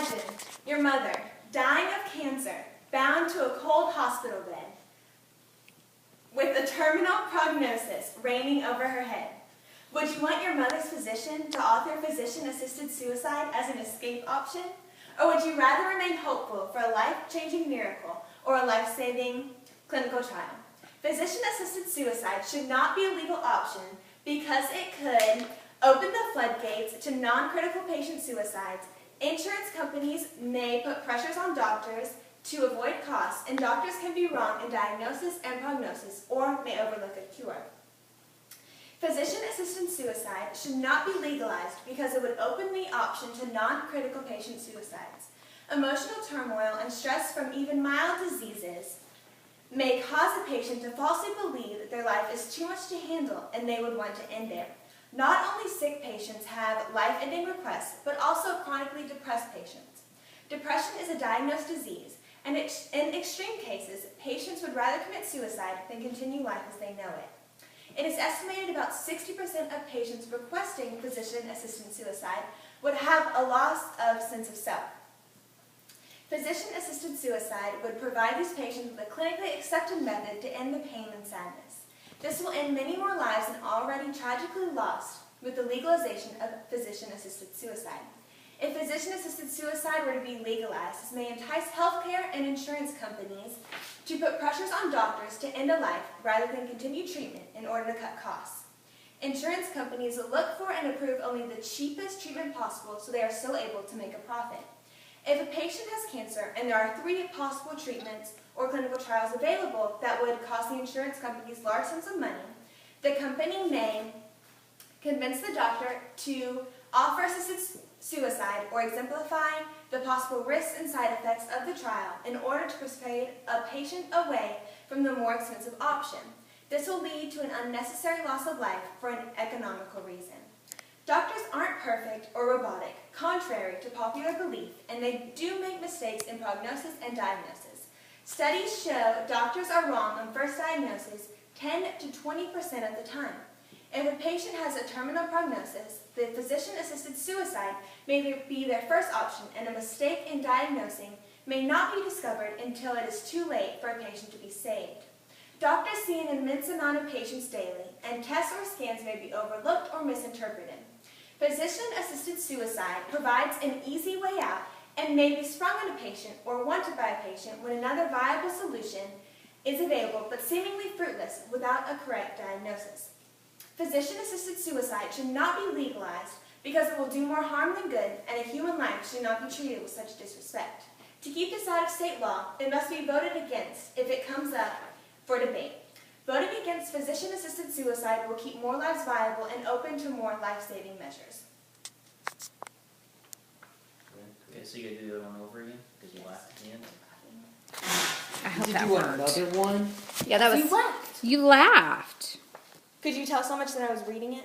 Imagine your mother dying of cancer, bound to a cold hospital bed, with a terminal prognosis reigning over her head. Would you want your mother's physician to author physician-assisted suicide as an escape option? Or would you rather remain hopeful for a life-changing miracle or a life-saving clinical trial? Physician-assisted suicide should not be a legal option because it could open the floodgates to non-critical patient suicides. Insurance companies may put pressures on doctors to avoid costs, and doctors can be wrong in diagnosis and prognosis or may overlook a cure. Physician-assisted suicide should not be legalized because it would open the option to non-critical patient suicides. Emotional turmoil and stress from even mild diseases may cause a patient to falsely believe that their life is too much to handle and they would want to end it. Not only sick patients have life-ending requests, but also chronically depressed patients. Depression is a diagnosed disease, and in extreme cases, patients would rather commit suicide than continue life as they know it. It is estimated about 60% of patients requesting physician-assisted suicide would have a loss of sense of self. Physician-assisted suicide would provide these patients with a clinically accepted method to end the pain and sadness. This will end many more lives than already tragically lost with the legalization of physician-assisted suicide. If physician-assisted suicide were to be legalized, this may entice healthcare and insurance companies to put pressures on doctors to end a life rather than continue treatment in order to cut costs. Insurance companies will look for and approve only the cheapest treatment possible so they are still able to make a profit. If a patient has cancer and there are 3 possible treatments or clinical trials available that would cost the insurance companies large sums of money, the company may convince the doctor to offer assisted suicide or exemplify the possible risks and side effects of the trial in order to persuade a patient away from the more expensive option. This will lead to an unnecessary loss of life for an economical reason. Doctors aren't perfect or robotic, contrary to popular belief, and they do make mistakes in prognosis and diagnosis. Studies show doctors are wrong on first diagnosis 10 to 20% of the time. If a patient has a terminal prognosis, the physician-assisted suicide may be their first option, and a mistake in diagnosing may not be discovered until it is too late for a patient to be saved. Doctors see an immense amount of patients daily, and tests or scans may be overlooked or misinterpreted. Physician-assisted suicide provides an easy way out and may be sprung on a patient or wanted by a patient when another viable solution is available but seemingly fruitless without a correct diagnosis. Physician-assisted suicide should not be legalized because it will do more harm than good, and a human life should not be treated with such disrespect. To keep this out of state law, it must be voted against if it comes up for debate. Voting against physician-assisted suicide will keep more lives viable and open to more life-saving measures. Okay, so you gotta do that one over again? Because you laughed at the end? I hope Did that you want worked. another one? Yeah, that was. You laughed. You laughed. Could you tell so much that I was reading it?